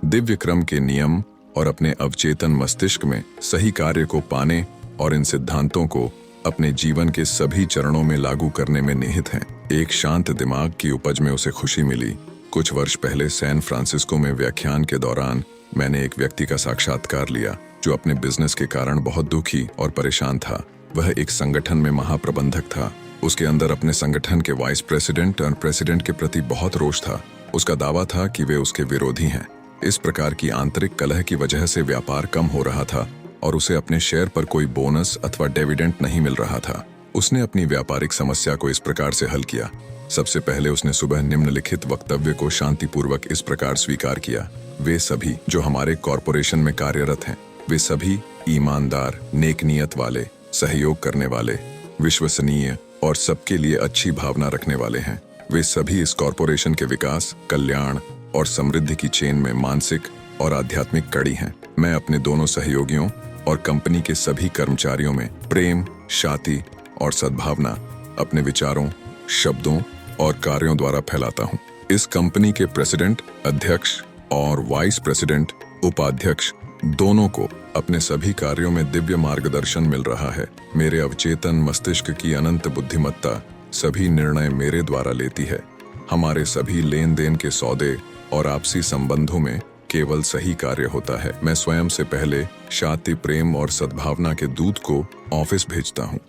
दिव्य क्रम के नियम और अपने अवचेतन मस्तिष्क में सही कार्य को पाने और इन सिद्धांतों को अपने जीवन के सभी चरणों में लागू करने में निहित हैं। एक शांत दिमाग की उपज में उसे खुशी मिली। कुछ वर्ष पहले सैन फ्रांसिस्को में व्याख्यान के दौरान मैंने एक व्यक्ति का साक्षात्कार लिया जो अपने बिजनेस के कारण बहुत दुखी और परेशान था। वह एक संगठन में महाप्रबंधक था। उसके अंदर अपने संगठन के वाइस प्रेसिडेंट और प्रेसिडेंट के प्रति बहुत रोष था। उसका दावा था कि वे उसके विरोधी हैं। इस प्रकार की आंतरिक कलह की वजह से व्यापार कम हो रहा था और उसे अपने शेयर पर कोई बोनस अथवा डिविडेंड नहीं मिल रहा था। उसने अपनी व्यापारिक समस्या को इस प्रकार से हल किया। सबसे पहले उसने सुबह निम्नलिखित वक्तव्य को शांतिपूर्वक इस प्रकार स्वीकार किया: वे सभी जो हमारे कॉरपोरेशन में कार्यरत हैं, वे सभी ईमानदार, नेक नियत वाले, सहयोग करने वाले, विश्वसनीय और सबके लिए अच्छी भावना रखने वाले हैं। वे सभी इस कॉरपोरेशन के विकास, कल्याण और समृद्धि की चेन में मानसिक और आध्यात्मिक कड़ी हैं। मैं अपने दोनों सहयोगियों और कंपनी के सभी कर्मचारियों में प्रेम, शांति और सद्भावना अपने विचारों, शब्दों और कार्यों द्वारा फैलाता हूँ। इस कंपनी के प्रेसिडेंट, अध्यक्ष और वाइस प्रेसिडेंट, उपाध्यक्ष दोनों को अपने सभी कार्यों में दिव्य मार्गदर्शन मिल रहा है। मेरे अवचेतन मस्तिष्क की अनंत बुद्धिमत्ता सभी निर्णय मेरे द्वारा लेती है। हमारे सभी लेन देन के सौदे और आपसी संबंधों में केवल सही कार्य होता है। मैं स्वयं से पहले शांति, प्रेम और सद्भावना के दूत को ऑफिस भेजता हूँ।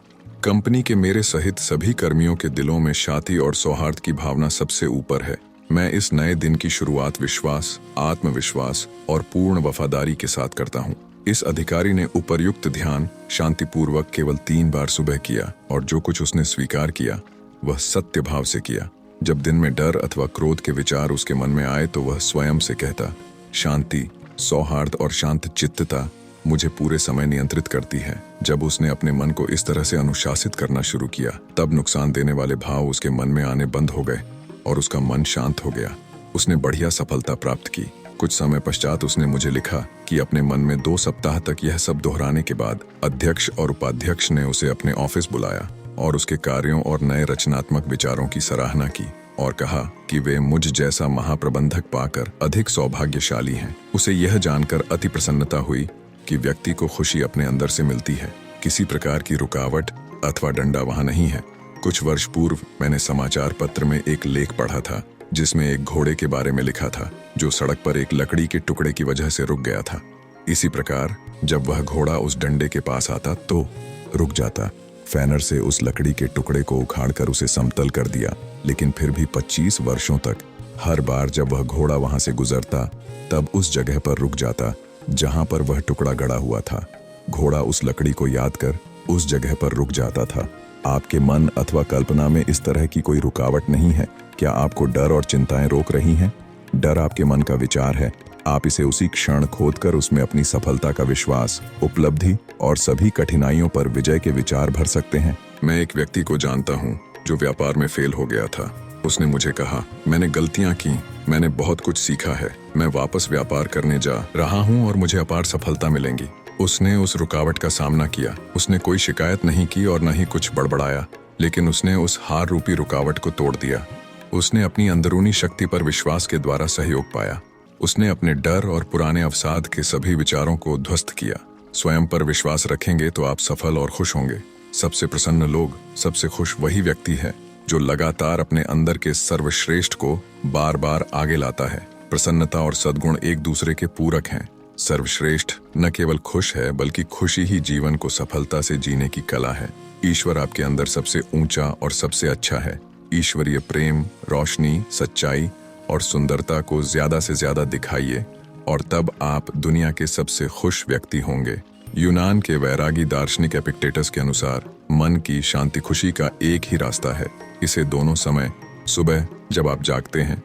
कंपनी के मेरे सहित सभी कर्मियों के दिलों में शांति और सौहार्द की भावना सबसे ऊपर है। मैं इस नए दिन की शुरुआत विश्वास, आत्मविश्वास और पूर्ण वफादारी के साथ करता हूँ। इस अधिकारी ने उपर्युक्त ध्यान शांतिपूर्वक केवल 3 बार सुबह किया और जो कुछ उसने स्वीकार किया वह सत्य भाव से किया। जब दिन में डर अथवा क्रोध के विचार उसके मन में आए तो वह स्वयं से कहता: शांति, सौहार्द और शांत चित्तता मुझे पूरे समय नियंत्रित करती है। जब उसने अपने मन को इस तरह से अनुशासित करना शुरू किया, तब नुकसान देने वाले भाव उसके मन में आने बंद हो गए और उसका मन शांत हो गया। उसने बढ़िया सफलता प्राप्त की। कुछ समय पश्चात उसने मुझे लिखा कि अपने मन में 2 सप्ताह तक यह सब दोहराने के बाद अध्यक्ष और उपाध्यक्ष ने उसे अपने ऑफिस बुलाया और उसके कार्यों और नए रचनात्मक विचारों की सराहना की और कहा कि वे मुझ जैसा महाप्रबंधक पाकर अधिक सौभाग्यशाली हैं। उसे यह जानकर अति प्रसन्नता हुई कि व्यक्ति को खुशी अपने अंदर से मिलती है। किसी प्रकार की रुकावट अथवा डंडा वहां नहीं है। कुछ वर्ष पूर्व मैंने समाचार पत्र में एक लेख पढ़ा था जिसमें एक घोड़े के बारे में लिखा था जो सड़क पर एक लकड़ी के टुकड़े की वजह से रुक गया था। इसी प्रकार जब वह घोड़ा उस डंडे के पास आता तो रुक जाता। फैनर से उस लकड़ी के टुकड़े को उखाड़कर उसे समतल कर दिया, लेकिन फिर भी 25 वर्षों तक हर बार जब वह घोड़ा वहां से गुजरता तब उस जगह पर रुक जाता जहां पर वह टुकड़ा गड़ा हुआ था। घोड़ा उस लकड़ी को याद कर उस जगह पर रुक जाता था। आपके मन अथवा कल्पना में इस तरह की कोई रुकावट नहीं है। क्या आपको डर और चिंताएं रोक रही हैं? डर आपके मन का विचार है। आप इसे उसी क्षण खोदकर उसमें अपनी सफलता का विश्वास, उपलब्धि और सभी कठिनाइयों पर विजय के विचार भर सकते हैं। मैं एक व्यक्ति को जानता हूँ जो व्यापार में फेल हो गया था। उसने मुझे कहा, मैंने गलतियां की, मैंने बहुत कुछ सीखा है, मैं वापस व्यापार करने जा रहा हूँ और मुझे अपार सफलता मिलेंगी। उसने उस रुकावट का सामना किया। उसने कोई शिकायत नहीं की और न ही कुछ बड़बड़ाया, लेकिन उसने उस हार रूपी रुकावट को तोड़ दिया। उसने अपनी अंदरूनी शक्ति पर विश्वास के द्वारा सहयोग पाया। उसने अपने डर और पुराने अवसाद के सभी विचारों को ध्वस्त किया। स्वयं पर विश्वास रखेंगे तो आप सफल और खुश होंगे। सबसे प्रसन्न लोग, सबसे खुश वही व्यक्ति है जो लगातार अपने अंदर के सर्वश्रेष्ठ को बार बार आगे लाता है। प्रसन्नता और सद्गुण एक दूसरे के पूरक हैं। सर्वश्रेष्ठ न केवल खुश है बल्कि खुशी ही जीवन को सफलता से जीने की कला है। ईश्वर आपके अंदर सबसे ऊंचा और सबसे अच्छा है। ईश्वरीय प्रेम, रोशनी, सच्चाई और सुंदरता को ज्यादा से ज्यादा दिखाइए और तब आप दुनिया के सबसे खुश व्यक्ति होंगे। यूनान के वैरागी दार्शनिक एपिक्टेटस के अनुसार मन की शांति खुशी का एक ही रास्ता है। इसे दोनों समय, सुबह जब आप जागते हैं,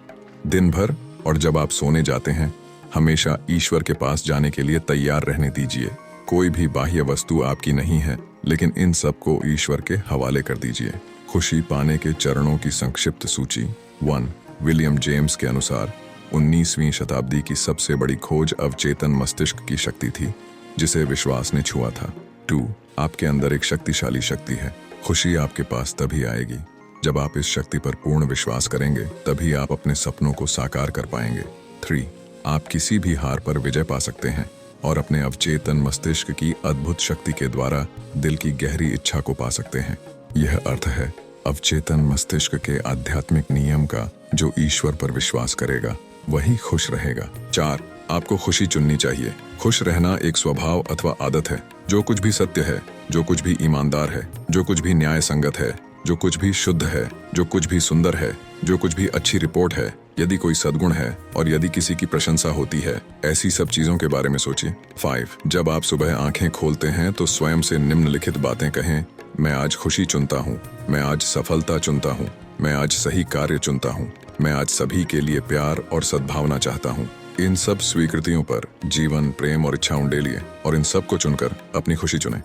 दिन भर, और जब आप सोने जाते हैं, हमेशा ईश्वर के पास जाने के लिए तैयार रहने दीजिए। कोई भी बाह्य वस्तु आपकी नहीं है, लेकिन इन सब को ईश्वर के हवाले कर दीजिए। खुशी पाने के चरणों की संक्षिप्त सूची। 1. विलियम जेम्स के अनुसार 19वीं शताब्दी की सबसे बड़ी खोज अवचेतन मस्तिष्क की शक्ति थी, जिसे विश्वास ने छुआ था। 2. आपके अंदर एक शक्तिशाली शक्ति है। खुशी आपके पास तभी आएगी जब आप इस शक्ति पर पूर्ण विश्वास करेंगे, तभी आप अपने सपनों को साकार कर पाएंगे। 3. आप किसी भी हार पर विजय पा सकते हैं और अपने अवचेतन मस्तिष्क की अद्भुत शक्ति के द्वारा दिल की गहरी इच्छा को पा सकते हैं। यह अर्थ है अवचेतन मस्तिष्क के आध्यात्मिक नियम का। जो ईश्वर पर विश्वास करेगा वही खुश रहेगा। 4. आपको खुशी चुननी चाहिए। खुश रहना एक स्वभाव अथवा आदत है। जो कुछ भी सत्य है, जो कुछ भी ईमानदार है, जो कुछ भी न्याय संगत है, जो कुछ भी शुद्ध है, जो कुछ भी सुंदर है, जो कुछ भी अच्छी रिपोर्ट है, यदि कोई सद्गुण है और यदि किसी की प्रशंसा होती है, ऐसी सब चीजों के बारे में सोचिए। 5. जब आप सुबह आंखें खोलते हैं तो स्वयं से निम्नलिखित बातें कहें। मैं आज खुशी चुनता हूँ, मैं आज सफलता चुनता हूँ, मैं आज सही कार्य चुनता हूँ, मैं आज सभी के लिए प्यार और सद्भावना चाहता हूँ। इन सब स्वीकृतियों पर जीवन, प्रेम और इच्छा उंडेलिए और इन सब को चुनकर अपनी खुशी चुनें।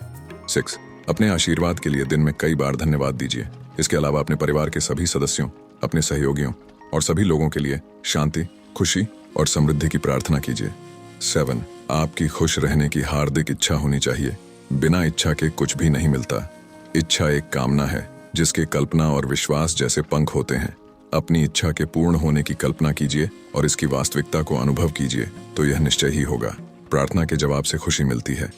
6. अपने आशीर्वाद के लिए दिन में कई बार धन्यवाद दीजिए। इसके अलावा अपने परिवार के सभी सदस्यों, अपने सहयोगियों और सभी लोगों के लिए शांति, खुशी और समृद्धि की प्रार्थना कीजिए। 7. आपकी खुश रहने की हार्दिक इच्छा होनी चाहिए। बिना इच्छा के कुछ भी नहीं मिलता। इच्छा एक कामना है जिसके कल्पना और विश्वास जैसे पंख होते हैं। अपनी इच्छा के पूर्ण होने की कल्पना कीजिए और इसकी वास्तविकता को अनुभव कीजिए, तो यह निश्चय ही होगा। प्रार्थना के जवाब से खुशी मिलती है।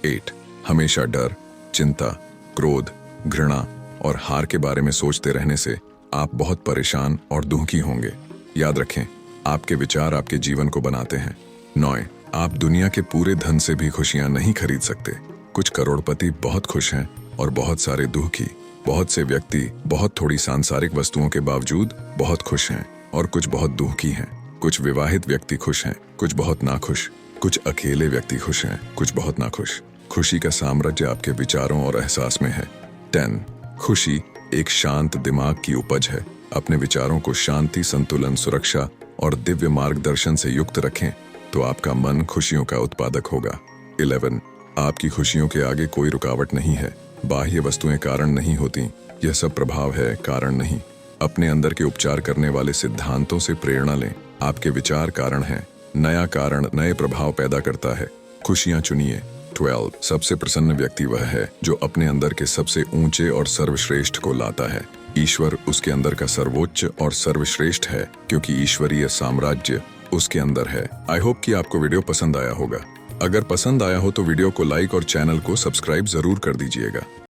8. हमेशा डर, चिंता, क्रोध, घृणा और हार के बारे में सोचते रहने से आप बहुत परेशान और दुखी होंगे। याद रखें, आपके विचार आपके जीवन को बनाते हैं। 9. आप दुनिया के पूरे धन से भी खुशियां नहीं खरीद सकते। कुछ करोड़पति बहुत खुश हैं और बहुत सारे दुखी। बहुत से व्यक्ति बहुत थोड़ी सांसारिक वस्तुओं के बावजूद बहुत खुश हैं और कुछ बहुत दुखी हैं। कुछ विवाहित व्यक्ति खुश हैं, कुछ बहुत नाखुश। कुछ अकेले व्यक्ति खुश हैं, कुछ बहुत नाखुश। खुशी का साम्राज्य आपके विचारों और एहसास में है। 10. खुशी एक शांत दिमाग की उपज है। अपने विचारों को शांति, संतुलन, सुरक्षा और दिव्य मार्गदर्शन से युक्त रखें तो आपका मन खुशियों का उत्पादक होगा। 11. आपकी खुशियों के आगे कोई रुकावट नहीं है। बाह्य वस्तुएं कारण नहीं होती, यह सब प्रभाव है, कारण नहीं। अपने अंदर के उपचार करने वाले सिद्धांतों से प्रेरणा लें। आपके विचार कारण हैं। नया कारण नए प्रभाव पैदा करता है। खुशियां चुनिए। 12. सबसे प्रसन्न व्यक्ति वह है जो अपने अंदर के सबसे ऊंचे और सर्वश्रेष्ठ को लाता है। ईश्वर उसके अंदर का सर्वोच्च और सर्वश्रेष्ठ है, क्योंकि ईश्वरीय साम्राज्य उसके अंदर है। आई होप कि आपको वीडियो पसंद आया होगा। अगर पसंद आया हो तो वीडियो को लाइक और चैनल को सब्सक्राइब जरूर कर दीजिएगा।